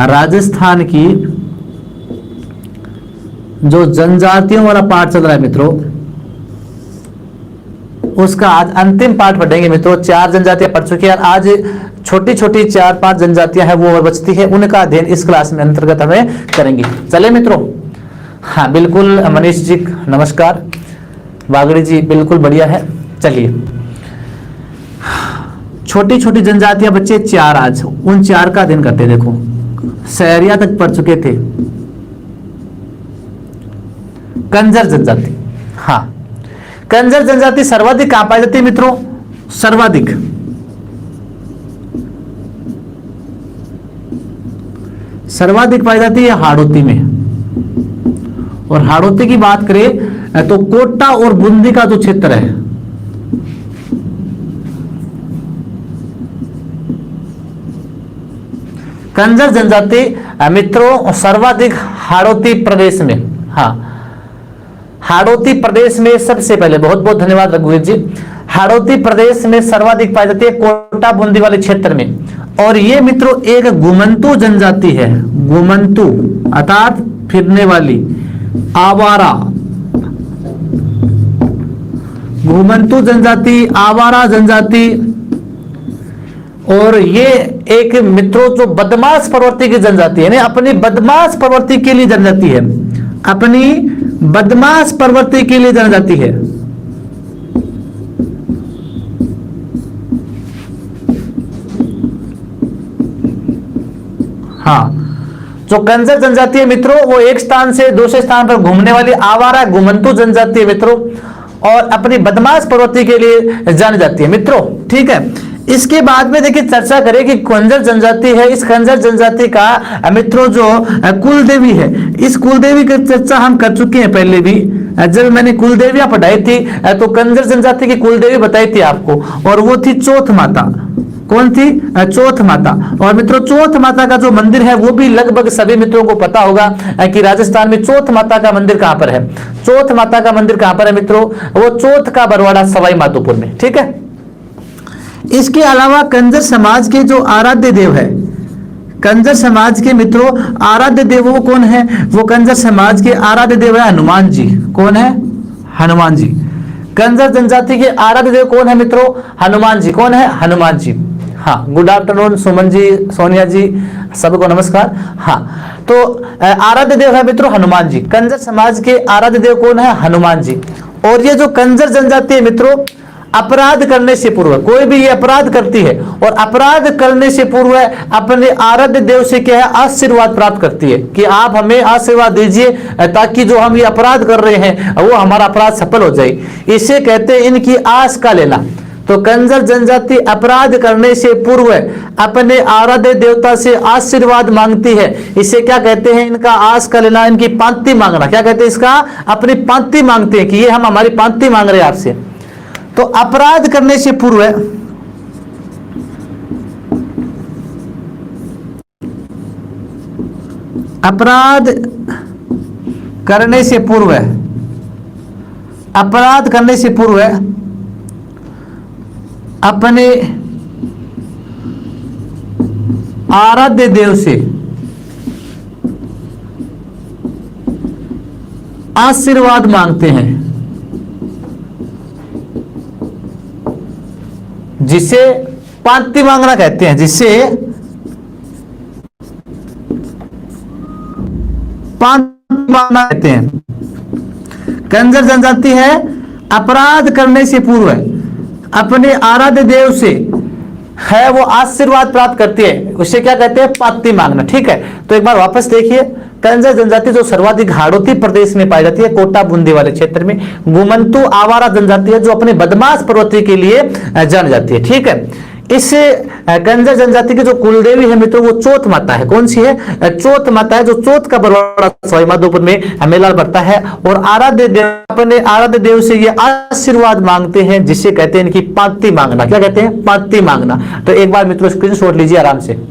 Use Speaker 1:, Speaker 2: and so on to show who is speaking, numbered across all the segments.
Speaker 1: राजस्थान की जो जनजातियों वाला पार्ट चल रहा है मित्रों, उसका आज अंतिम पार्ट पढ़ेंगे मित्रों। 4 जनजातियां पढ़ चुकी हैं, आज छोटी छोटी 4-5 जनजातियां हैं वो और बचती है, उनका अध्ययन इस क्लास में अंतर्गत हमें करेंगे। चले मित्रों। हाँ बिल्कुल, मनीष जी नमस्कार, बागड़ी जी बिल्कुल बढ़िया है। चलिए, छोटी छोटी जनजातियां बच्चे 4, आज उन 4 का अध्ययन करते हैं। देखो, सहरिया तक पढ़ चुके थे। कंजर जनजाति, हाँ कंजर जनजाति सर्वाधिक कहां पाई जाती है मित्रों? सर्वाधिक पाई जाती है हाड़ौती में। और हाड़ौती की बात करें तो कोटा और बूंदी का जो क्षेत्र है, कंजर जनजाति मित्रों सर्वाधिक हाड़ौती प्रदेश में, हाँ हाड़ौती प्रदेश में सबसे पहले, बहुत बहुत धन्यवाद रघुवीर जी, हाड़ौती प्रदेश में सर्वाधिक पाई जाती है कोटा बूंदी वाले क्षेत्र में। और ये मित्रों एक घुमंतू जनजाति है। घुमंतू अर्थात फिरने वाली, आवारा, घुमंतू जनजाति, आवारा जनजाति। और ये एक मित्रों जो बदमाश प्रवृत्ति की जनजाति है, अपनी बदमाश प्रवृत्ति के लिए जनजाति है, अपनी बदमाश प्रवृत्ति के लिए जनजाति है। हाँ, जो कंजर जनजाति है मित्रों वो एक स्थान से दूसरे स्थान पर घूमने वाली आवारा घुमंतू जनजाति है मित्रों, और अपनी बदमाश प्रवृत्ति के लिए जानी जाती है मित्रों। ठीक है, इसके बाद में देखिए चर्चा करें कि कंजर जनजाति है, इस कंजर जनजाति का मित्रों जो कुल देवी है, इस कुल देवी की चर्चा हम कर चुके हैं पहले भी। जब मैंने कुल देवियां पढ़ाई थी तो कंजर जनजाति की कुल देवी बताई थी आपको, और वो थी चौथ माता। कौन थी? चौथ माता। और मित्रों चौथ माता का जो मंदिर है वो भी लगभग सभी मित्रों को पता होगा कि राजस्थान में चौथ माता का मंदिर कहां पर है। चौथ माता का मंदिर कहां पर है मित्रों? वो चौथ का बरवाड़ा सवाई माधोपुर में। ठीक है, इसके अलावा कंजर समाज के जो आराध्य देव है, कंजर समाज के मित्रों आराध्य देव वो कौन है? वो कंजर समाज के आराध्य देव है हनुमान जी। कौन है? हनुमान जी। कंजर जनजाति के आराध्य देव कौन है मित्रों? हनुमान जी। कौन है? हनुमान जी। हाँ, गुड आफ्टरनून सुमन जी, सोनिया जी, सबको नमस्कार। हाँ, तो आराध्य देव है मित्रों हनुमान जी। कंजर समाज के आराध्य देव कौन है? हनुमान जी। और ये जो कंजर जनजाति है मित्रों अपराध करने से पूर्व, कोई भी ये अपराध करती है और अपराध करने से पूर्व अपने आराध्य देव से क्या है? आशीर्वाद प्राप्त करती है कि आप हमें आशीर्वाद दीजिए ताकि जो हम ये अपराध कर रहे हैं वो हमारा अपराध सफल हो जाए। इसे कहते हैं इनकी आस का लेना। तो कंजर जनजाति अपराध करने से पूर्व अपने आराध्य देवता से आशीर्वाद मांगती है। इसे क्या कहते हैं? इनका आस का लेना, इनकी पांति मांगना। क्या कहते हैं इसका? अपनी पांति मांगते हैं कि ये हम हमारी पांति मांग रहे हैं आपसे। तो अपराध करने से पूर्व अपराध करने से पूर्व अपराध करने से पूर्व अपने आराध्य देव से आशीर्वाद मांगते हैं, जिसे पांति मांगना कहते हैं, जिसे पांति मांगना कहते हैं। कंजर जनजाति है अपराध करने से पूर्व अपने आराध्य देव से है वो आशीर्वाद प्राप्त करती है, उसे क्या कहते हैं? पांति मांगना। ठीक है, तो एक बार वापस देखिए, कंजर जनजाति जो सर्वाधिक हाड़ौती प्रदेश में पाई जाती है, कोटा बूंदी वाले क्षेत्र में। घुमंतू आवारा जनजाति है जो अपने बदमाश प्रवृत्ति के लिए जानी जाती है। ठीक है, इस कंजर जनजाति की जो कुलदेवी है मित्रों वो चौथ माता है। कौन सी है? चौथ माता है, जो चौथ का बरवाड़ा सवाई माधोपुर में मेला बढ़ता है। और आराध्य देव अपने आराध्य देव से ये आशीर्वाद मांगते हैं, जिसे कहते हैं इनकी पांति मांगना। क्या कहते हैं? पांति मांगना। तो एक बार मित्रों स्क्रीनशॉट लीजिए आराम से।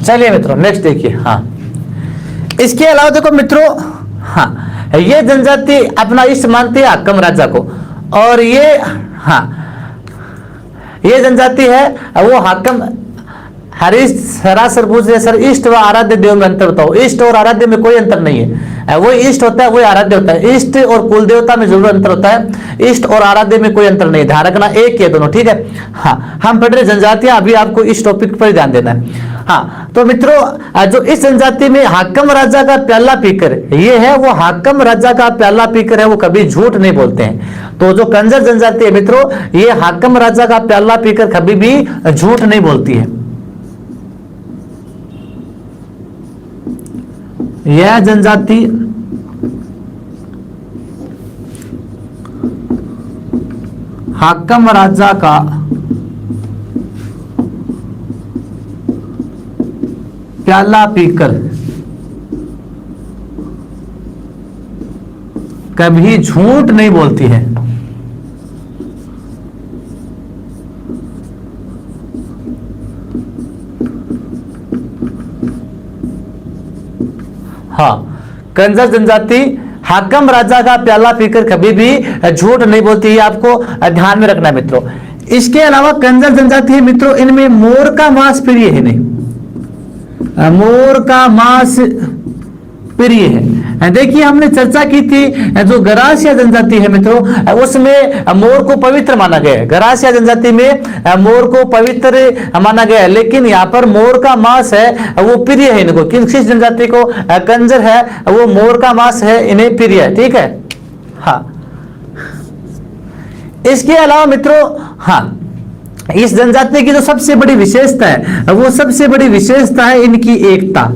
Speaker 1: चलिए मित्रों नेक्स्ट देखिए। हाँ, इसके अलावा देखो मित्रों, हाँ, ये जनजाति अपना इष्ट मानती है हाकम राजा को, और ये, हाँ, ये जनजाति है वो हाकम हरीश सरासर पूछ रहे सर इष्ट व आराध्य देव में अंतर बताओ। इष्ट और आराध्य में कोई अंतर नहीं है, वही इष्ट होता है वही आराध्य होता है। इष्ट और कुल देवता में जरूर अंतर होता है, इष्ट और आराध्य में कोई अंतर नहीं, ध्यान रखना एक ही है दोनों, ठीक है। हाँ, हम पढ़ रहे जनजातियां, अभी आपको इस टॉपिक पर ध्यान देना है। हाँ, तो मित्रों जो इस जनजाति में हाकम राजा का प्याला पीकर ये है, वो हाकम राजा का प्याला पीकर है, वो कभी झूठ नहीं बोलते हैं। तो जो कंजर जनजाति है मित्रों, ये हाकम राजा का प्याला पीकर कभी भी झूठ नहीं बोलती है। यह जनजाति हाकम राजा का प्याला पीकर कभी झूठ नहीं बोलती है। हाँ, कंजर जनजाति हाकम राजा का प्याला पीकर कभी भी झूठ नहीं बोलती है, आपको ध्यान में रखना है मित्रों। इसके अलावा कंजर जनजाति है मित्रों, इनमें मोर का मांस प्रिय है नहीं, मोर का मांस प्रिय है। देखिए हमने चर्चा की थी जो गरासिया जनजाति है मित्रों, उसमें मोर को पवित्र माना गया है। गरासिया जनजाति में मोर को पवित्र माना गया है, लेकिन यहाँ पर मोर का मांस है वो प्रिय है इनको। किस जनजाति को कंजर है वो मोर का मांस है इन्हें प्रिय है, ठीक है। हाँ, इसके अलावा मित्रों, हाँ, इस जनजाति की जो सबसे बड़ी विशेषता है वो सबसे बड़ी विशेषता है इनकी एकता।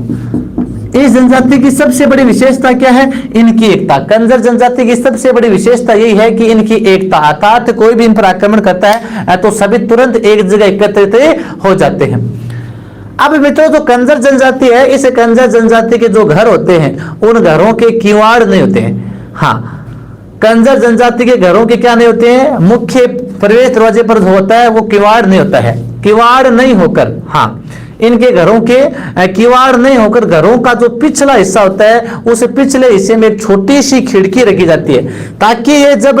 Speaker 1: इस जनजाति की सबसे बड़ी विशेषता क्या है? इनकी एकता। कंजर जनजाति की सबसे बड़ी विशेषता यही है कि इनकी एकता, अर्थात कोई भी इन पर आक्रमण करता है तो सभी तुरंत एक जगह एकत्रित हो जाते हैं। अब मित्रों जो कंजर जनजाति है, इस कंजर जनजाति के जो घर होते हैं उन घरों के किवाड़ नहीं होते हैं। हाँ, कंजर जनजाति के घरों के क्या नहीं होते हैं? मुख्य प्रवेश दरवाजे पर होता है वो किवाड़ नहीं होता है, किवाड़ नहीं होकर, हाँ, इनके घरों के किवाड़ नहीं होकर घरों का जो पिछला हिस्सा होता है उस पिछले हिस्से में एक छोटी सी खिड़की रखी जाती है, ताकि ये जब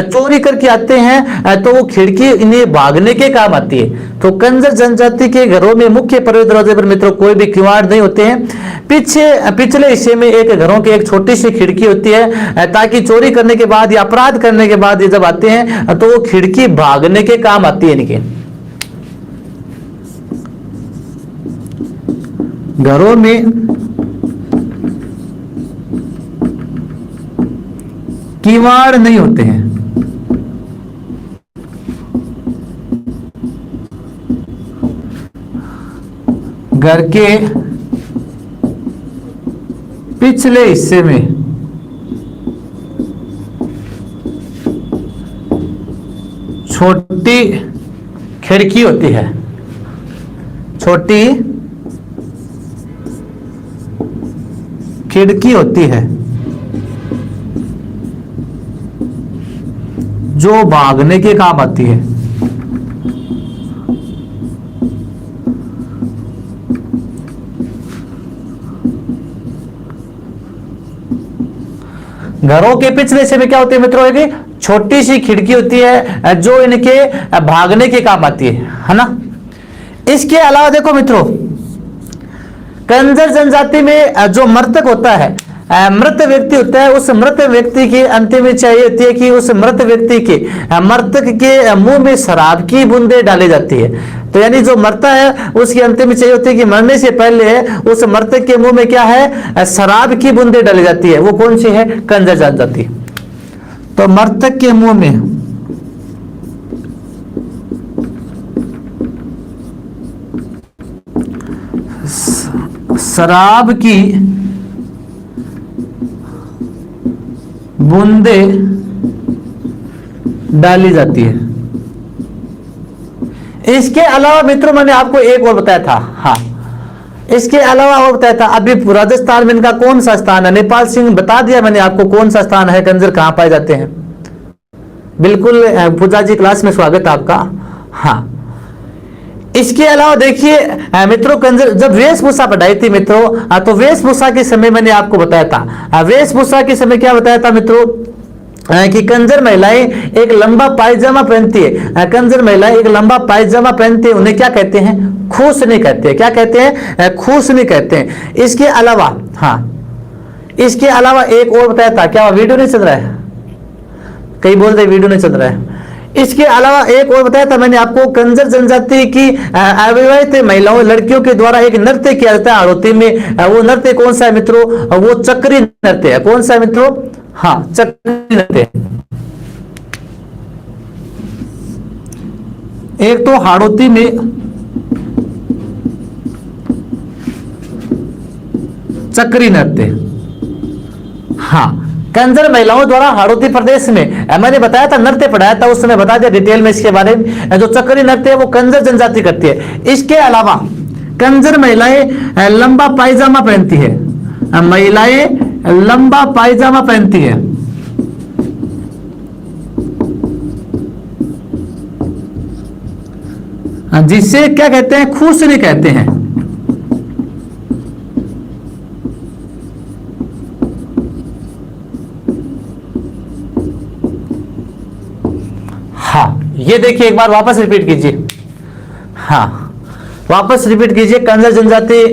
Speaker 1: चोरी करके आते हैं तो वो खिड़की इन्हें भागने के काम आती है। तो कंजर जनजाति के घरों में मुख्य प्रवेश दरवाजे पर मित्रों कोई भी किवाड़ नहीं होते हैं। पिछले हिस्से में एक घरों की एक छोटी सी खिड़की होती है, ताकि चोरी करने के बाद या अपराध करने के बाद ये जब आते हैं तो वो खिड़की भागने के काम आती है इनके। घरों में किवाड़ नहीं होते हैं। घर के पिछले हिस्से में छोटी खिड़की होती है, छोटी खिड़की होती है जो भागने के काम आती है। घरों के पिछले हिस्से में क्या होती है मित्रों? एक छोटी सी खिड़की होती है जो इनके भागने के काम आती है ना। इसके अलावा देखो मित्रों, कंजर जनजाति में जो मृतक होता है, मृत व्यक्ति होता है, उस मृत व्यक्ति की अंतिम इच्छा ये होती है कि उस मृत व्यक्ति के मृतक के मुंह में शराब की बूंदे डाली जाती है। तो यानी जो मरता है उसकी अंतिम इच्छा ये होती है कि मरने से पहले उस मृतक के मुंह में क्या है? शराब की बूंदे डाली जाती है। वो कौन सी है? कंजर जनजाति। तो मृतक के मुंह में शराब की बूंदे डाली जाती है। इसके अलावा मित्रों मैंने आपको एक और बताया था, हाँ, इसके अलावा और बताया था अभी राजस्थान में इनका कौन सा स्थान है? नेपाल सिंह बता दिया मैंने आपको कौन सा स्थान है, कंजर कहां पाए जाते हैं। बिल्कुल पूजा जी क्लास में स्वागत है आपका। हाँ, इसके अलावा देखिए मित्रों, कंजर जब वेशभूषा पढ़ाई थी मित्रों, तो वेशभूषा के समय मैंने आपको बताया था, वेशभूषा के समय क्या बताया था मित्रों, कि कंजर महिलाएं एक लंबा पायजामा पहनती है। कंजर महिलाएं एक लंबा पायजामा पहनती है, उन्हें क्या कहते हैं, खूसनी कहते हैं। क्या कहते हैं, खूसनी कहते हैं। इसके अलावा, हाँ, इसके अलावा एक और बताया था, क्या वीडियो नहीं चल रहा है, कई बोलते वीडियो नहीं चल रहा है। इसके अलावा एक और बताया था मैंने आपको, कंजर जनजाति की अविवाहित महिलाओं, लड़कियों के द्वारा एक नृत्य किया जाता है हाड़ौती में। वो नृत्य कौन सा है मित्रों, वो चक्री नृत्य है। कौन सा है मित्रों, हाँ, चक्री नृत्य। एक तो हाड़ौती में चक्री नृत्य, हाँ, कंजर महिलाओं द्वारा हाड़ौती प्रदेश में, मैंने बताया था, नृत्य पढ़ाया था उस समय, बता दिया डिटेल में इसके बारे में। जो चक्री नृत्य है वो कंजर जनजाति करती है। इसके अलावा कंजर महिलाएं लंबा पायजामा पहनती है, महिलाएं लंबा पायजामा पहनती है। जिसे क्या कहते हैं, खूसनी कहते हैं। हाँ, ये देखिए, एक बार वापस रिपीट कीजिए, हाँ, वापस रिपीट कीजिए कंजर जनजाति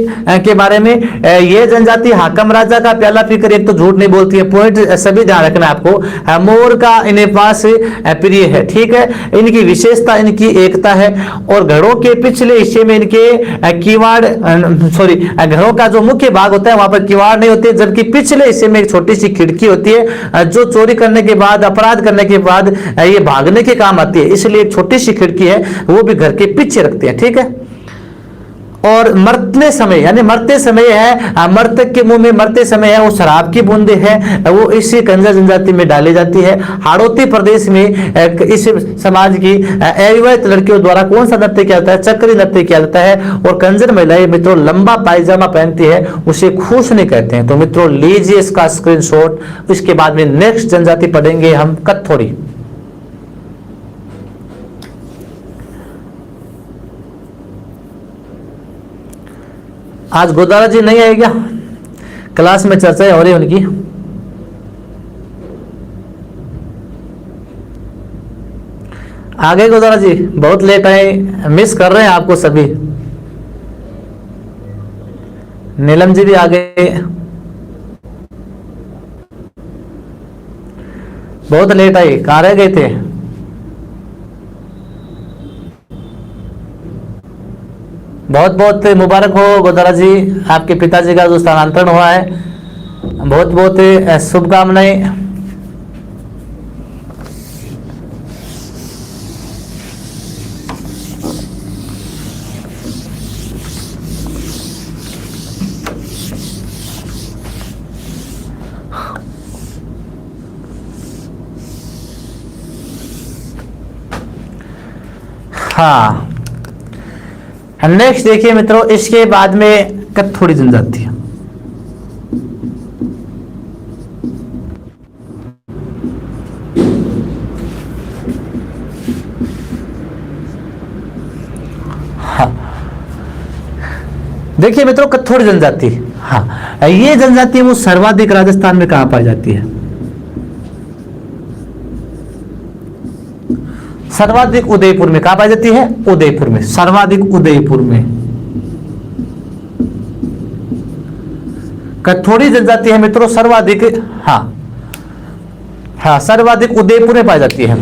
Speaker 1: के बारे में। ये जनजाति हाकम राजा का प्याला पीकर एक तो झूठ नहीं बोलती है, पॉइंट सभी ध्यान रखना आपको। मोर का इन्हें पास प्रिय है, ठीक है। इनकी विशेषता, इनकी एकता है। और घरों के पिछले हिस्से में इनके किवाड़, सॉरी, घरों का जो मुख्य भाग होता है वहां पर किवाड़ नहीं होते, जबकि पिछले हिस्से में एक छोटी सी खिड़की होती है, जो चोरी करने के बाद, अपराध करने के बाद ये भागने के काम आती है। इसलिए एक छोटी सी खिड़की है, वो भी घर के पीछे रखते हैं, ठीक है। और मरते समय, यानी मरते समय है, मृतक के मुंह में मरते समय है वो शराब की बूंदे है, वो इसी कंजर जनजाति में डाली जाती है। हाड़ौती प्रदेश में इस समाज की अविवाहित लड़कियों द्वारा कौन सा नृत्य किया जाता है, चक्री नृत्य किया जाता है। और कंजर महिलाएं मित्रों लंबा पायजामा पहनती है, उसे खूसनी कहते हैं। तो मित्रों लीजिए इसका स्क्रीनशॉट। इसके बाद में नेक्स्ट जनजाति पढ़ेंगे हम, कत्थोड़ी। आज गोदारा जी नहीं आए क्या, क्लास में चर्चा हो रही है उनकी। आ गए गोदारा जी, बहुत लेट आए, मिस कर रहे हैं आपको सभी। नीलम जी भी आ गए, बहुत लेट आई, कहाँ रह गए थे। बहुत बहुत मुबारक हो गोदारा जी, आपके पिताजी का जो स्थानांतरण हुआ है, बहुत बहुत शुभकामनाएं। हाँ, नेक्स्ट देखिए मित्रों, इसके बाद में कत्थोड़ी जनजाति है। हाँ, देखिए मित्रों कत्थोड़ी जनजाति, हाँ, ये जनजाति वो सर्वाधिक राजस्थान में कहां पाई जाती है, सर्वाधिक उदयपुर में। कहां पाई जाती है, उदयपुर में, सर्वाधिक उदयपुर में। कत्थोड़ी जनजाति है मित्रों सर्वाधिक, हाँ हाँ, सर्वाधिक उदयपुर में पाई जाती है।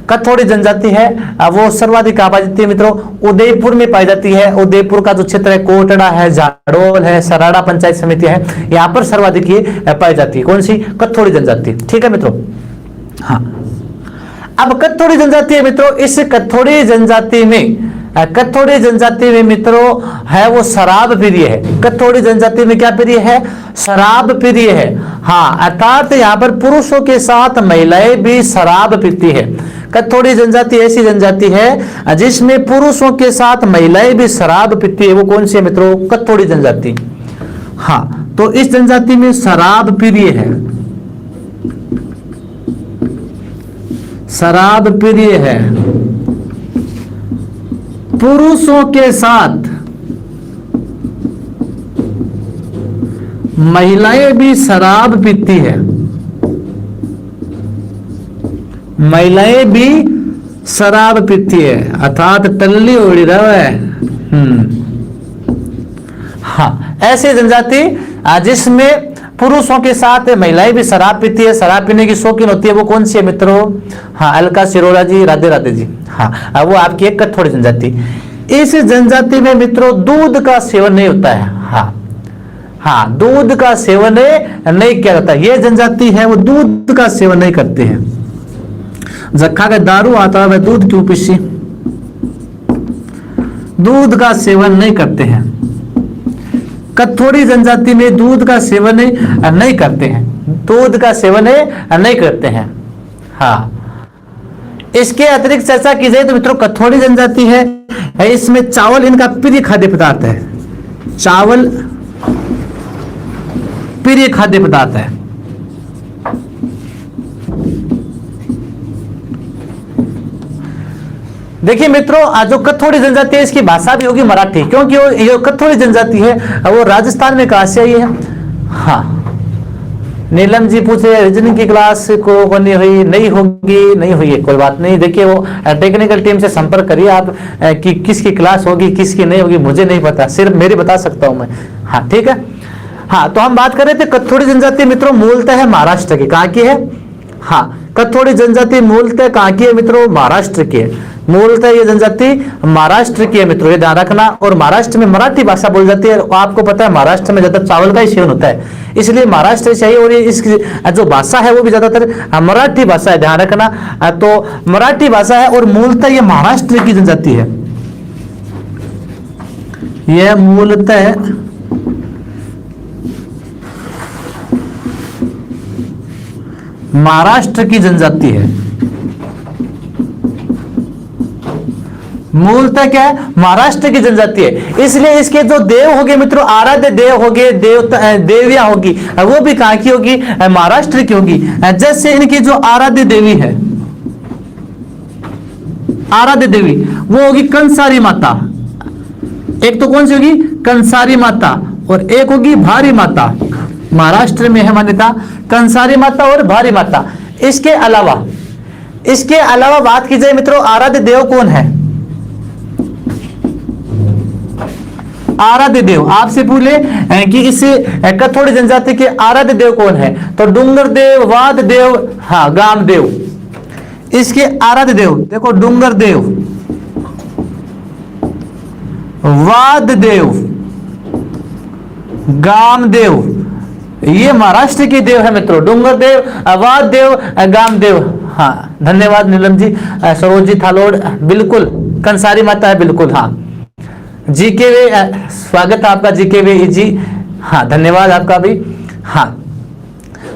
Speaker 1: कत्थोड़ी जनजाति है वो सर्वाधिक कहां पाई जाती है मित्रों, उदयपुर में पाई जाती है। उदयपुर का जो क्षेत्र है, कोटड़ा है, जाडोल है, सराड़ा पंचायत समिति है, यहां पर सर्वाधिक ये पाई जाती है। कौन सी, कत्थोड़ी जनजाति, ठीक है मित्रों। हाँ, अब कत्थोड़ी जनजाति है मित्रों, इस कत्थोड़ी जनजाति में, कत्थोड़ी जनजाति में मित्रों है वो शराब प्रिय है। कत्थोड़ी जनजाति में क्या प्रिय है, शराब प्रिय है। हाँ, अर्थात यहाँ पर पुरुषों के साथ महिलाएं भी शराब पीती है। कत्थोड़ी जनजाति ऐसी जनजाति है जिसमें पुरुषों के साथ महिलाएं भी शराब पीती है। वो कौन सी है मित्रों, कत्थोड़ी जनजाति। हाँ, तो इस जनजाति में शराब प्रिय है, शराब प्रिय है। पुरुषों के साथ महिलाएं भी शराब पीती है, महिलाएं भी शराब पीती है, अर्थात टल्ली उड़ी रहा है। हाँ, ऐसी जनजाति जिसमें पुरुषों के साथ महिलाएं भी शराब पीती है, शराब पीने की शौकीन होती है, वो कौन सी है मित्रों? हाँ, अलका सिरोरा जी, राधे राधे जी। हाँ, वो आपकी एक कथोड़ी जनजाति। इस जनजाति में मित्रों दूध का सेवन नहीं होता है। हाँ, दूध का सेवन नहीं किया जाता। ये जनजाति है वो दूध का सेवन नहीं करते हैं। जखा का दारू आता है, वह दूध क्यों पीसी? दूध का सेवन नहीं करते हैं। कथोड़ी जनजाति में दूध का सेवन नहीं करते हैं, दूध का सेवन नहीं करते हैं। हाँ, इसके अतिरिक्त चर्चा की जाए तो मित्रों कथोड़ी जनजाति है, इसमें चावल इनका प्रिय खाद्य पदार्थ है। चावल प्रिय खाद्य पदार्थ है। देखिए मित्रों, जो कथोड़ी जनजाति है इसकी भाषा भी होगी मराठी, क्योंकि वो ये कथोड़ी जनजाति है वो राजस्थान में कहां से आई है। हाँ, नीलम जी पूछे रीजनिंग की क्लास को बनी हुई नहीं होगी, नहीं हुई है, कोई बात नहीं। देखिए वो टेक्निकल टीम से संपर्क करिए आप कि किसकी क्लास होगी किसकी नहीं होगी, मुझे नहीं पता, सिर्फ मेरी बता सकता हूं मैं। हाँ ठीक है। हाँ, तो हम बात कर रहे थे कथोड़ी जनजाति मित्रों मूलतः है महाराष्ट्र की। कहाँ की है? हाँ, कथोड़ी जनजाति मूलतः कहाँ की है मित्रों? महाराष्ट्र की है। मूलतः ये जनजाति महाराष्ट्र की है मित्रों, ये ध्यान रखना। और महाराष्ट्र में मराठी भाषा बोली जाती है। आपको पता है महाराष्ट्र में ज्यादा चावल का ही सेवन होता है, इसलिए महाराष्ट्र से और ये इसकी जो भाषा है वो भी ज्यादातर मराठी भाषा है, ध्यान रखना। तो मराठी भाषा है और मूलतः ये महाराष्ट्र की जनजाति है। यह मूलतः महाराष्ट्र की जनजाति है। मूलतः क्या है? महाराष्ट्र की जनजाति है। इसलिए इसके जो देव होंगे मित्रों, आराध्य देव होंगे, देवियां होगी, वो भी कहां की होगी? महाराष्ट्र की होगी। जैसे इनकी जो आराध्य देवी है, आराध्य देवी वो होगी कंसारी माता। एक तो कौन सी होगी? कंसारी माता, और एक होगी भारी माता। महाराष्ट्र में है मान्यता कंसारी माता और भारी माता। इसके अलावा बात की जाए मित्रों, आराध्य देव कौन है? आराध्य देव आपसे पूछे कि इस कथोड़ी जनजाति के आराध्य देव कौन है, तो डूंगर देव, वाद देव, हाँ गाम देव। इसके आराध्य देव देखो, डूंगर देव, वाद देव, गाम देव, ये महाराष्ट्र के देव है मित्रों। डूंगर देव, वाद देव, गाम देव। हाँ, धन्यवाद नीलम जी, सरोज जी थालोड़, बिल्कुल कंसारी माता है, बिल्कुल। हाँ, जीके वे, स्वागत है आपका जीके वे जी। हाँ, धन्यवाद आपका भी।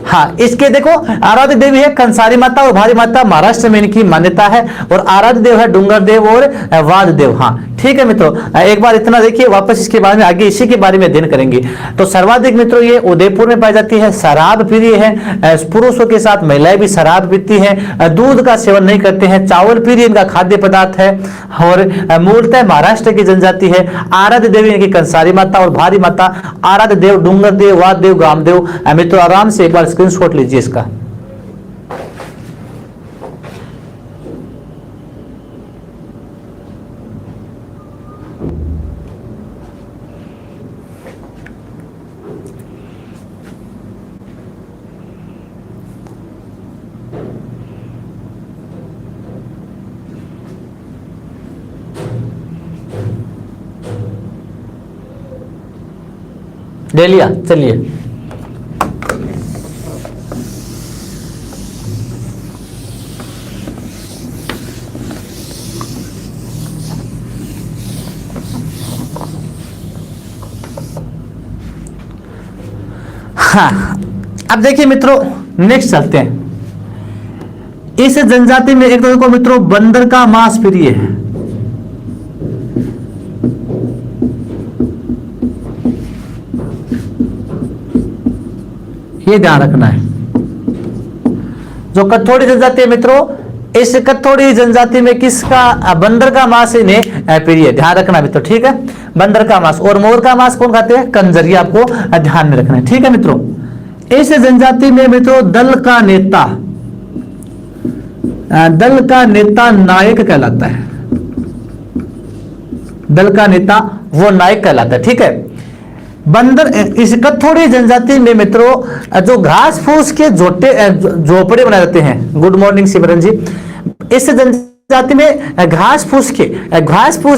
Speaker 1: हाँ, इसके देखो आराध्य देवी है कंसारी माता और भारी माता, महाराष्ट्र में इनकी मान्यता है। और आराध्य देव है डूंगर देव और वाद देव। हाँ ठीक है मित्रों, एक बार इतना देखिए, वापस इसके बारे में आगे इसी के बारे में अध्ययन करेंगे। तो सर्वाधिक मित्रों ये उदयपुर में पाई जाती है, शराब प्रिय है, पुरुषों के साथ महिलाएं भी शराब पीती हैं, दूध का सेवन नहीं करते हैं, चावल प्रिय इनका खाद्य पदार्थ है, और मूलतः महाराष्ट्र की जनजाति है। आराध्य देवी इनकी कंसारी माता और भारी माता, आराध्य देव डूंगर देव, वाद देव, गाम देव। मित्रों आराम से एक बार स्क्रीनशॉट लीजिए इसका। ले लिया, चलिए। हाँ, अब देखिए मित्रों नेक्स्ट चलते हैं। इस जनजाति में एक तो देखो मित्रों बंदर का मांस प्रिय है। ये ध्यान रखना है। जो कथोड़ी जनजाति है मित्रों, इस कथोड़ी जनजाति में किसका, बंदर का मांस इन्हें प्रिय, ध्यान रखना मित्रों, ठीक है। बंदर का मांस और मोर का मांस कौन खाते हैं, कंजर, ये आपको ध्यान में रखना है, ठीक है मित्रों। इस जनजाति में मित्रों दल का नेता नायक कहलाता है, दल का नेता वो नायक कहलाता है, ठीक है। बंदर, इस कथोड़ी जनजाति में मित्रों जो घास फूस के झोपड़े बनाए जाते हैं, गुड मॉर्निंग सिमरन जी, इस जनजाति में घास फूस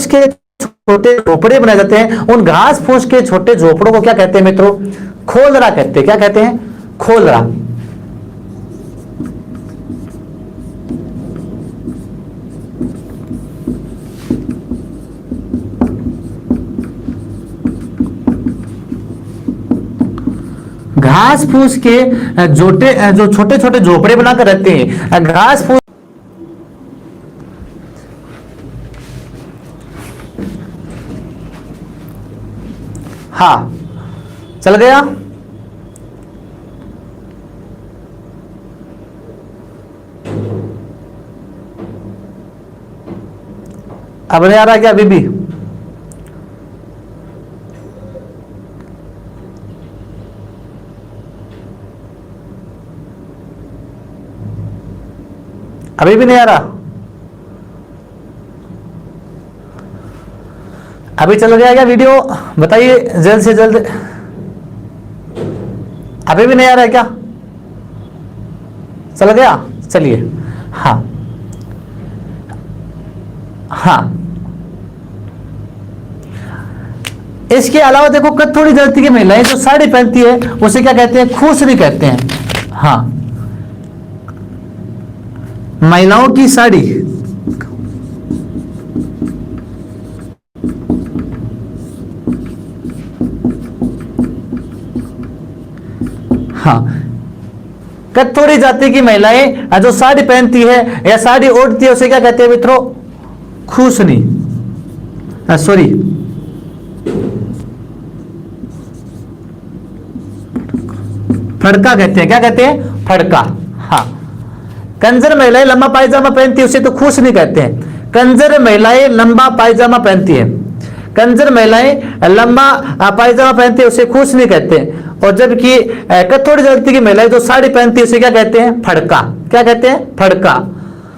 Speaker 1: के छोटे झोपड़े बनाए जाते हैं। उन घास फूस के छोटे झोपड़ों को क्या कहते हैं मित्रों, खोलरा कहते हैं, क्या कहते हैं, खोलरा। घास फूस के जो छोटे छोटे झोपड़े बनाकर रहते हैं, घास फूस, हाँ चल गया, अब नहीं आ रहा क्या अभी भी, अभी भी नहीं आ रहा, अभी चल गया क्या वीडियो, बताइए जल्द से जल्द। अभी भी नहीं आ रहा है क्या, चल गया, चलिए। हाँ हाँ, इसके अलावा देखो कथोड़ी जाति की महिलाएं जो साड़ी पहनती है उसे क्या कहते हैं, खूसनी कहते हैं। हाँ, महिलाओं की साड़ी, हाँ, कथोड़ी जाति की महिलाएं जो साड़ी पहनती है या साड़ी ओढ़ती है उसे क्या कहते हैं मित्रों, खूसनी, सॉरी फड़का कहते हैं, क्या कहते हैं, फड़का। हाँ, कंजर महिलाएं लंबा पायजामा पहनती है उसे तो खूसनी कहते हैं। कंजर महिलाएं लंबा पायजामा पहनती है, कंजर महिलाएं लंबा पायजामा पहनती है उसे खूसनी कहते हैं। और जबकि कथोड़ी जाति की महिलाएं जो साड़ी पहनती है उसे क्या कहते हैं, फड़का, क्या कहते हैं, फड़का।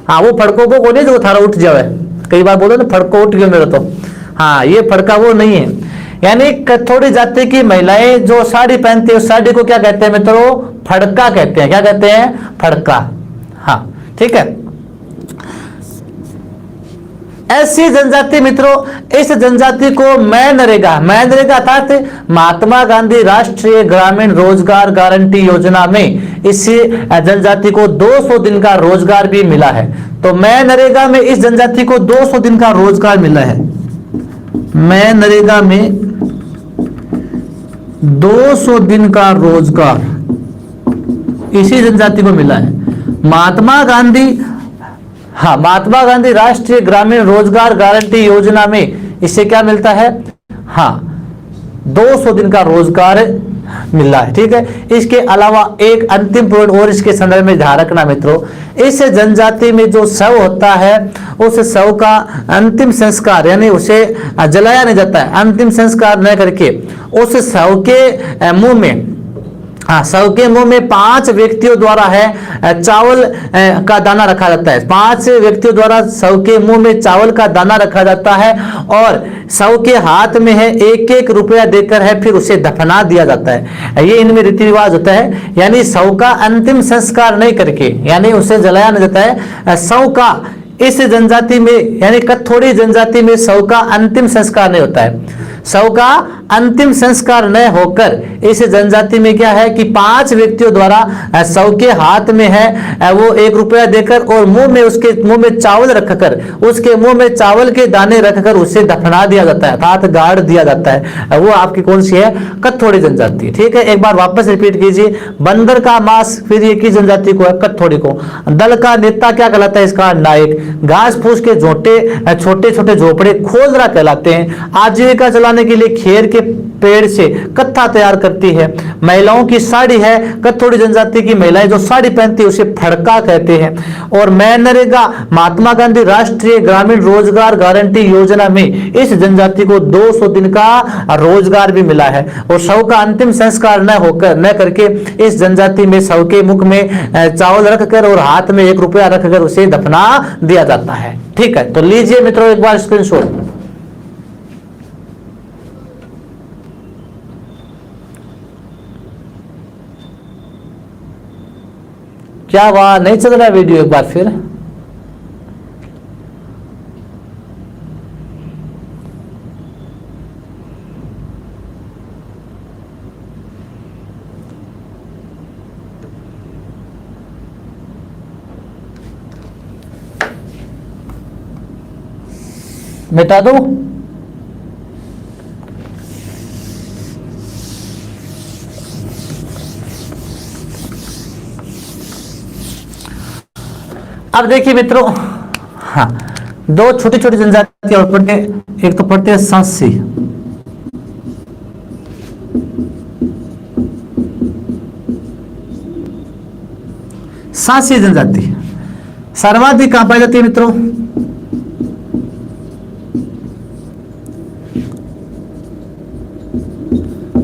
Speaker 1: हाँ, वो फड़कों को नहीं जो थारा उठ जाए, कई बार बोलो ना फड़को उठ गया मेरा, तो हाँ ये फड़का वो नहीं है। यानी कथोड़ी जाति की महिलाएं जो साड़ी पहनती है उस साड़ी को क्या कहते हैं मित्रों, फड़का कहते हैं, क्या कहते हैं, फड़का। हाँ ठीक है। ऐसी जनजाति मित्रों, इस जनजाति को मनरेगा अर्थात महात्मा गांधी राष्ट्रीय ग्रामीण रोजगार गारंटी योजना में इस जनजाति को 200 दिन का रोजगार भी मिला है। तो मनरेगा में इस जनजाति को 200 दिन का रोजगार मिला है, मनरेगा में 200 दिन का रोजगार इसी जनजाति को मिला है। महात्मा गांधी राष्ट्रीय ग्रामीण रोजगार गारंटी योजना में इससे क्या मिलता है, हाँ 200 दिन का रोजगार मिला है, ठीक है। इसके अलावा एक अंतिम पॉइंट और इसके संदर्भ में ध्यान रखना मित्रों, इस जनजाति में जो शव होता है उस शव का अंतिम संस्कार यानी उसे जलाया नहीं जाता है, अंतिम संस्कार न करके उस शव के मुंह में, हाँ शव के मुंह में 5 व्यक्तियों द्वारा है चावल का दाना रखा जाता है। 5 व्यक्तियों द्वारा शव के मुंह में चावल का दाना रखा जाता है और शव के हाथ में है 1-1 रुपया देकर है फिर उसे दफना दिया जाता है। ये इनमें रीति रिवाज होता है, यानी शव का अंतिम संस्कार नहीं करके, यानी उसे जलाया नहीं जाता है। शव का इस जनजाति में यानी कथोड़ी जनजाति में शव का अंतिम संस्कार नहीं होता है। शव का अंतिम संस्कार न होकर इस जनजाति में क्या है कि 5 व्यक्तियों द्वारा शव के हाथ में है वो 1 रुपया देकर और उसके मुंह में चावल रखकर, उसके मुंह में चावल के दाने रखकर उसे दफना दिया जाता है अर्थात गाड़ दिया जाता है। वो आपकी कौन सी है, कथोड़ी जनजाति, ठीक है। एक बार वापस रिपीट कीजिए, बंदर का मांस फिर ये किस जनजाति को है, कथोड़ी को। दल का नेता क्या कहलाता है, इसका नायक। घास फूस के छोटे छोटे झोपड़े खोलरा कहलाते हैं। आजीविका चलाने के लिए खेर के पेड़ से कत्था तैयार करती है। महिलाओं की साड़ी है, कथोड़ी जनजाति की महिलाएं जो साड़ी पहनती है उसे फड़का कहते हैं। और मनरेगा महात्मा गांधी राष्ट्रीय ग्रामीण रोजगार गारंटी योजना में इस जनजाति को 200 दिन का रोजगार भी मिला है। और शव का अंतिम संस्कार न करके इस जनजाति में शव के मुख में चावल रखकर और हाथ में 1 रुपया रखकर उसे दफना दिया जाता है। ठीक है, तो लीजिए मित्रों एक बार स्क्रीनशॉट। क्या वहां नहीं चल रहा वीडियो? एक बार फिर मिटा दो। अब देखिए मित्रों, हाँ, 2 छोटी छोटी जनजातियां और पढ़ते, एक तो पढ़ते हैं सांसी। सांसी जनजाति सर्वाधिक कहां पाई जाती है मित्रों?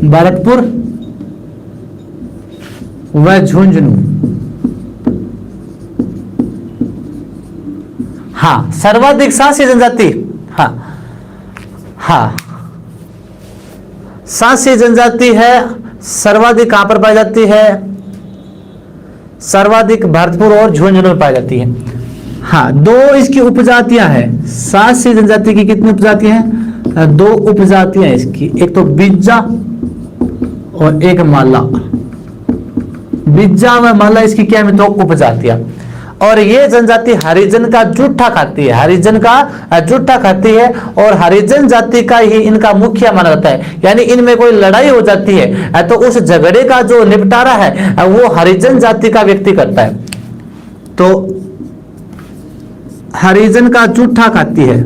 Speaker 1: भरतपुर व झुंझुनू। हाँ, सर्वाधिक सांसी जनजाति, हाँ हाँ, सांसी जनजाति है, सर्वाधिक कहां पर पाई जाती है? सर्वाधिक भरतपुर और झुंझुनू में पाई जाती है। हाँ, 2 इसकी उपजातियां हैं। सांसी जनजाति की कितनी उपजातियां हैं? 2 उपजातियां हैं इसकी, एक तो बिज्जा और एक माला। बिज्जा व माला इसकी क्या है मित्रों? उपजातियां। और ये जनजाति हरिजन का जूठा खाती है, हरिजन का जूठा खाती है और हरिजन जाति का ही इनका मुखिया माना जाता है। यानी इनमें कोई लड़ाई हो जाती है तो उस झगड़े का जो निपटारा है वो हरिजन जाति का व्यक्ति करता है। तो हरिजन का जूठा खाती है।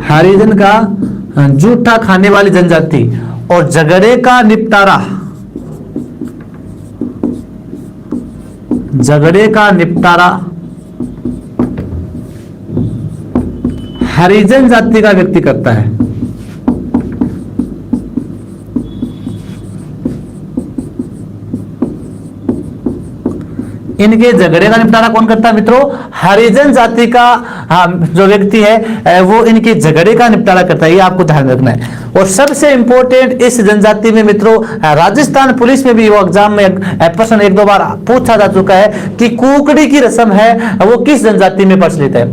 Speaker 1: हरिजन का जूठा खाने वाली जनजाति और झगड़े का निपटारा, झगड़े का निपटारा हरिजन जाति का व्यक्ति करता है। इनके झगड़े का निपटारा कौन करता है मित्रों? हरिजन जाति का जो व्यक्ति है वो इनके झगड़े का निपटारा करता है, ये आपको ध्यान रखना है। और सबसे इंपॉर्टेंट इस जनजाति में मित्रों, राजस्थान पुलिस में भी वो एग्जाम में प्रश्न 1-2 बार पूछा जा चुका है कि कुकड़ी की रस्म है वो किस जनजाति में प्रचलित है?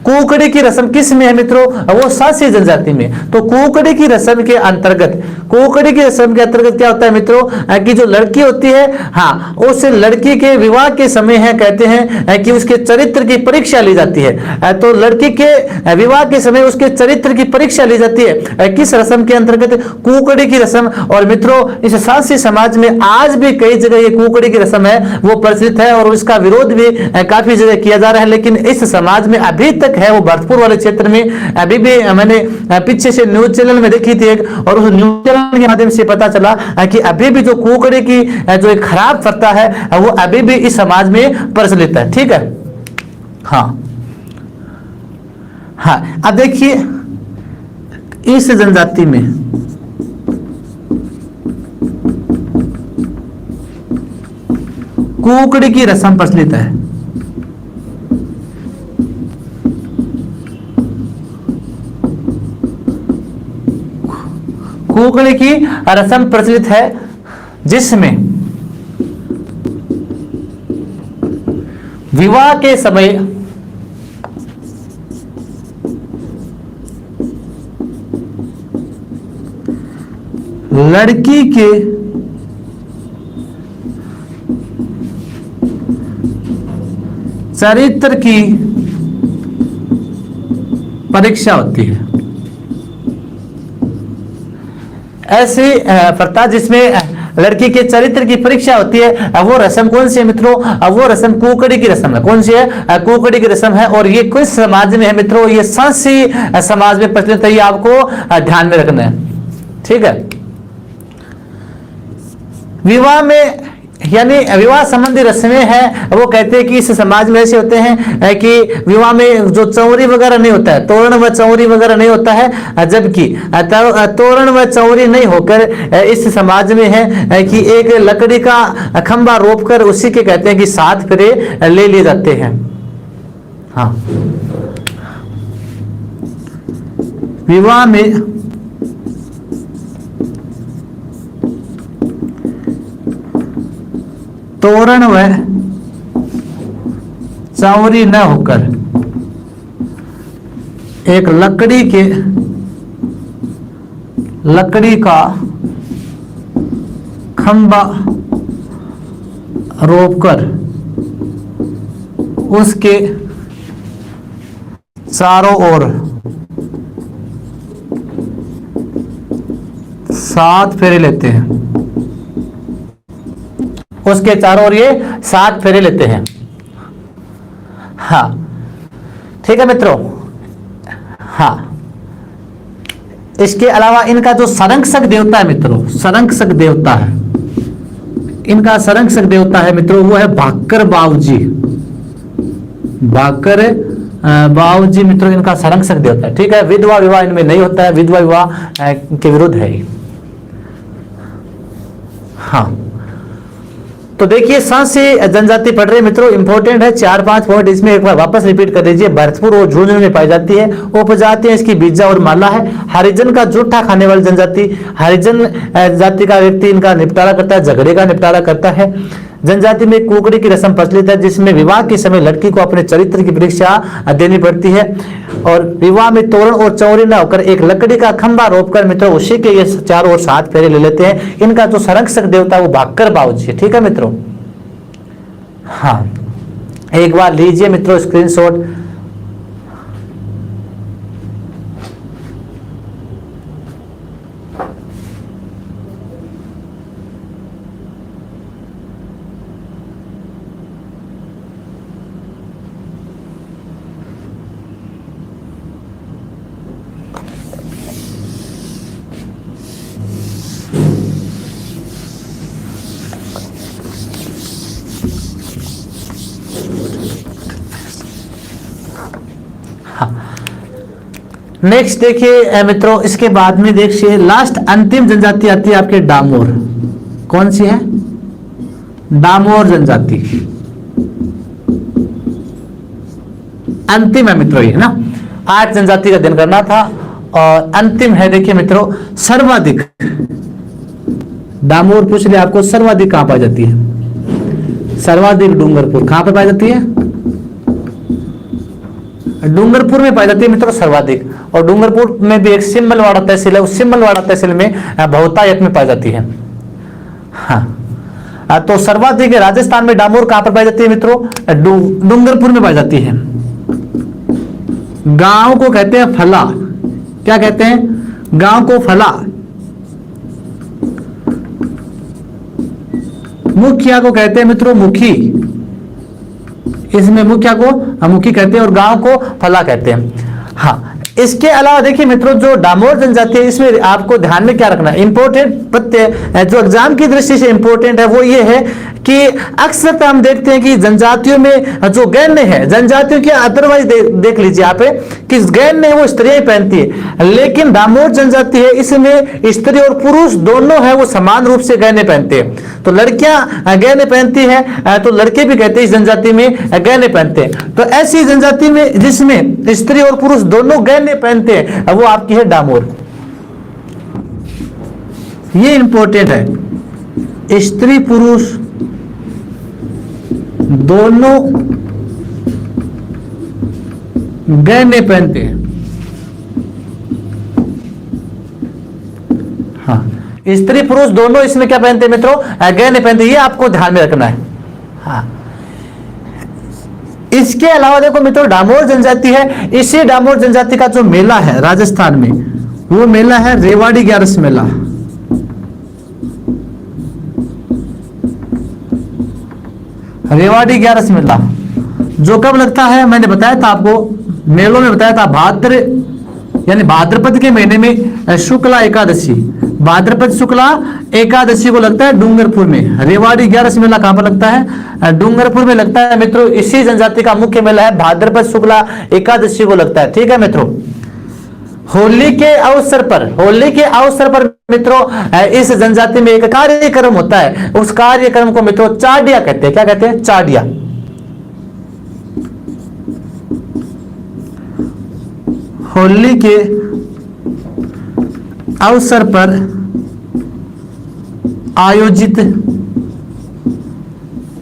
Speaker 1: कुकड़ी की रस्म किस में है मित्रों? वो सांसी जनजाति में। तो कुकड़ी की रस्म के अंतर्गत, कुकड़ी की रस्म के अंतर्गत क्या होता है मित्रों कि जो लड़की होती है, हाँ, उस लड़की के विवाह के समय है, कहते हैं कि उसके चरित्र की परीक्षा ली जाती है। तो लड़की के विवाह के समय उसके चरित्र की परीक्षा ली जाती है किस रस्म के अंतर्गत? कुकड़ी की रस्म। और मित्रों इस सांसी समाज में आज भी कई जगह ये कुकड़ी की रस्म है वो प्रचलित है और उसका विरोध भी काफी जगह किया जा रहा है। लेकिन इस समाज में अभी तक है, वो भरतपुर वाले क्षेत्र में अभी भी मैंने पीछे से न्यूज चैनल में देखी थी एक, और उस न्यूज चैनल के माध्यम से पता चला कि अभी भी जो कुकड़ी की जो एक खराब प्रथा है वो अभी भी इस समाज में प्रचलित है। ठीक है, हाँ हाँ। अब देखिए इस जनजाति में कुकड़ी की रस्म प्रचलित है। कुकड़ी की रस्म प्रचलित है जिसमें विवाह के समय लड़की के चरित्र की परीक्षा होती है। ऐसी प्रथा जिसमें लड़की के चरित्र की परीक्षा होती है, वो रस्म कौन सी है मित्रों? वो रस्म कुकड़ी की रस्म है। कौन सी है? कुकड़ी की रस्म है। और ये किस समाज में है मित्रों? ये सांसी समाज में प्रचलित है, ये आपको ध्यान में रखना है, ठीक है। विवाह में यानी विवाह संबंधी रस्में हैं, वो कहते हैं कि इस समाज में ऐसे होते हैं कि विवाह में जो चौरी वगैरह नहीं होता है, तोरण व चौरी वगैरह नहीं होता है, जबकि तोरण व चौरी नहीं होकर इस समाज में है कि एक लकड़ी का खंबा रोपकर उसी के कहते हैं कि 7 फेरे ले लिए जाते हैं। हाँ, विवाह में तोरण व चौरी न होकर एक लकड़ी का खंबा रोपकर उसके चारों ओर 7 फेरे लेते हैं। उसके चारों ओर ये 7 फेरे लेते हैं। हाँ, ठीक है मित्रों। हाँ, इसके अलावा इनका जो संरक्षक देवता है मित्रों, संरक्षक देवता है, इनका संरक्षक देवता है मित्रों, वो है भाकर बाऊजी। भाकर बाऊजी मित्रों इनका संरक्षक देवता है, ठीक है। विधवा विवाह इनमें नहीं होता है, विधवा विवाह के विरुद्ध है। हाँ, तो देखिए सांसी जनजाति पढ़ रहे मित्रों, इंपॉर्टेंट है। 4-5 पॉइंट इसमें एक बार वापस रिपीट कर दीजिए। भरतपुर और झुंझुनू में पाई जाती है। उपजातियां इसकी बीजा और माला है। हरिजन का जूठा खाने वाली जनजाति, हरिजन जाति का व्यक्ति इनका निपटारा करता है, झगड़े का निपटारा करता है। जनजाति में कुकड़ी की रस्म प्रचलित है, जिसमें विवाह के समय लड़की को अपने चरित्र की परीक्षा देनी पड़ती है। और विवाह में तोरण और चौरी न होकर एक लकड़ी का खंबा रोपकर मित्रों उसी के ये 4 और 7 फेरे ले लेते हैं। इनका जो संरक्षक देवता वो भाकर बाऊजी है, ठीक है मित्रों। हाँ, एक बार लीजिए मित्रों स्क्रीनशॉट। नेक्स्ट देखिए मित्रों, इसके बाद में देखिए लास्ट अंतिम जनजाति आती है आपके डामोर। कौन सी है? डामोर जनजाति अंतिम है मित्रों, ये ना 8 जनजाति का अध्ययन करना था और अंतिम है। देखिए मित्रों, सर्वाधिक डामोर पूछ लिया आपको, सर्वाधिक कहां पाई जाती है? सर्वाधिक डूंगरपुर। कहां पर पाई जाती है? डूंगरपुर में पाई जाती है मित्रों सर्वाधिक। और डूंगरपुर में भी एक सिम्बलवाड़ा तहसील है, उस सिम्बलवाड़ा तहसील में बहुतायत में पाई जाती है। हाँ, तो सर्वाधिक राजस्थान में डामोर कहां पर पाई जाती है मित्रों? डूंगरपुर में पाई जाती है। गांव को कहते हैं फला। क्या कहते हैं? गांव को फला। मुखिया को कहते हैं मित्रों मुखी। इसमें मुखिया को मुखी कहते हैं और गांव को फला कहते हैं। हाँ, इसके अलावा देखिए मित्रों, जो डामोर जनजाति है इसमें आपको ध्यान में क्या रखना है, इंपॉर्टेंट पत्ते जो एग्जाम की दृष्टि से इंपॉर्टेंट है वो ये है कि अक्सर हम देखते हैं कि जनजातियों में जो गहने हैं, जनजातियों के अदरवाइज देख लीजिए आप कि गहने वो स्त्रियां पहनती है, लेकिन डामोर जनजाति है इसमें स्त्री और पुरुष दोनों है वो समान रूप से गहने पहनते हैं। तो लड़कियां गहने पहनती है तो लड़के भी कहते हैं इस जनजाति में गहने पहनते हैं। तो ऐसी जनजाति में जिसमें स्त्री और पुरुष दोनों गहने पहनते हैं वो आपकी है डामोर। ये इंपॉर्टेंट है, स्त्री पुरुष दोनों गहने पहनते हैं। हाँ, स्त्री पुरुष दोनों इसमें क्या पहनते हैं मित्रों? गहने पहनते हैं। ये आपको ध्यान में रखना है। हाँ, इसके अलावा देखो मित्रों, डामोर जनजाति है, इसी डामोर जनजाति का जो मेला है राजस्थान में वो मेला है रेवाड़ी ग्यारस मेला। रेवाड़ी 11 मेला जो कब लगता है, मैंने बताया था आपको, मेलों में बताया था भाद्र यानी भाद्रपद के महीने में शुक्ला एकादशी, भाद्रपद शुक्ला एकादशी को लगता है डूंगरपुर में। रेवाड़ी 11 मेला कहां पर लगता है? डूंगरपुर में लगता है मित्रों। इसी जनजाति का मुख्य मेला है, भाद्रपद शुक्ला एकादशी को लगता है। ठीक है मित्रों। होली के अवसर पर मित्रों इस जनजाति में एक कार्यक्रम होता है, उस कार्यक्रम को मित्रों चाडिया कहते हैं। क्या कहते हैं? चाडिया। होली के अवसर पर आयोजित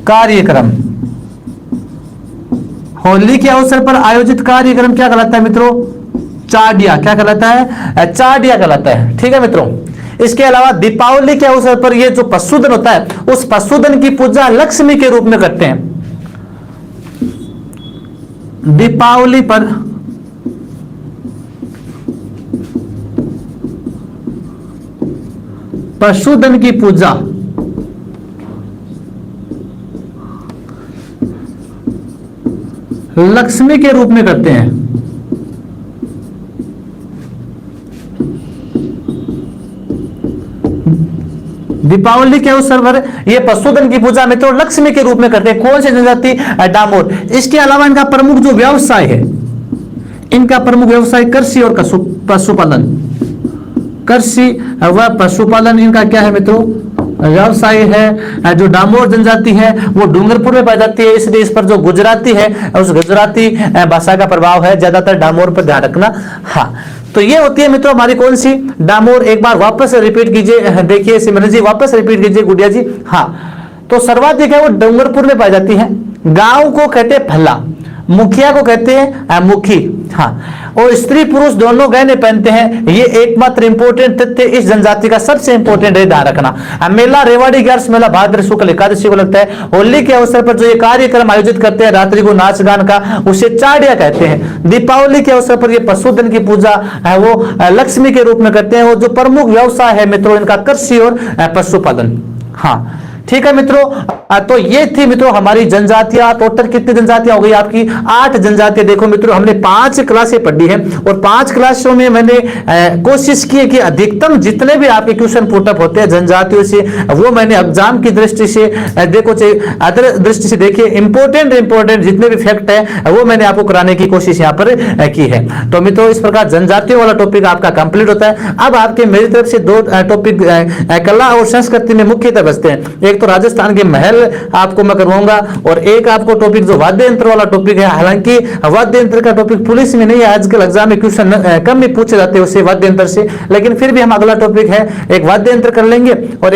Speaker 1: कार्यक्रम, होली के अवसर पर आयोजित कार्यक्रम क्या कहलाता है मित्रों? चाडिया। क्या कहलाता है? चाडिया कहलाता है। ठीक है मित्रों। इसके अलावा दीपावली के अवसर पर ये जो पशुधन होता है, उस पशुधन की पूजा लक्ष्मी के रूप में करते हैं। दीपावली पर पशुधन की पूजा लक्ष्मी के रूप में करते हैं। दीपावली के अवसर पर यह पशुधन की पूजा मित्रों लक्ष्मी के रूप में करते हैं। कौन सी जनजाति? डामोर। इसके अलावा इनका प्रमुख जो व्यवसाय है, इनका प्रमुख व्यवसाय कृषि और पशुपालन, कृषि व पशुपालन इनका क्या है मित्रों? व्यवसाय है। जो डामोर जनजाति है वो डूंगरपुर में पाई जाती है, इसलिए इस पर जो गुजराती है, उस गुजराती भाषा का प्रभाव है ज्यादातर डामोर पर, ध्यान रखना। हाँ, तो ये होती है मित्रों हमारी कौन सी? डामोर। एक बार वापस रिपीट कीजिए, देखिए सिमरन जी वापस रिपीट कीजिए, गुड़िया जी। हाँ, तो सर्वाधिक है वो डूंगरपुर में पाई जाती है। गांव को कहते हैं भल्ला, मुखिया को कहते हैं मुखी। हाँ, और स्त्री पुरुष दोनों गहने पहनते हैं। ये एकमात्र इंपोर्टेंट तथ्य इस जनजाति का सबसे इंपोर्टेंट है, ध्यान रखना। मेला रेवाड़ी 11 मेला भाद्र शुक्ल एकादशी को लगता है। होली के अवसर पर जो ये कार्यक्रम आयोजित करते हैं रात्रि को नाच गान का, उसे चाडिया कहते हैं। दीपावली के अवसर पर ये पशुधन की पूजा है वो लक्ष्मी के रूप में करते हैं। वो जो प्रमुख व्यवसाय है मित्रों इनका कृषि और पशुपालन। हाँ, ठीक है मित्रों। तो ये थी मित्रों हमारी जनजातियां। टोटल कितनी जनजातियां हो गई आपकी? 8 जनजातियां। देखो मित्रों हमने 5 क्लासें पढ़ी है और 5 क्लासों में मैंने कोशिश की है कि अधिकतम जितने भी आपके क्वेश्चन पुटअप होते हैं जनजातियों से, वो मैंने एग्जाम की दृष्टि से देखो, अदर दृष्टि से देखिए, इंपोर्टेंट जितने भी फैक्ट है वो मैंने आपको कराने की कोशिश यहाँ पर की है। तो मित्रों इस प्रकार जनजातियों वाला टॉपिक आपका कंप्लीट होता है। अब आपके मेरी तरफ से 2 टॉपिक कला और संस्कृति में मुख्यतः बचते हैं। एक तो राजस्थान के महल आपको मैं करवाऊंगा और एक आपको टॉपिक जो वाद्य यंत्र वाला टॉपिक है। हालांकि वाद्य यंत्र का टॉपिक पुलिस में नहीं है, आजकल एग्जाम में क्वेश्चन कम ही पूछे जाते हैं उससे वाद्य यंत्र से, लेकिन फिर भी हम अगला टॉपिक है एक वाद्य यंत्र कर लेंगे और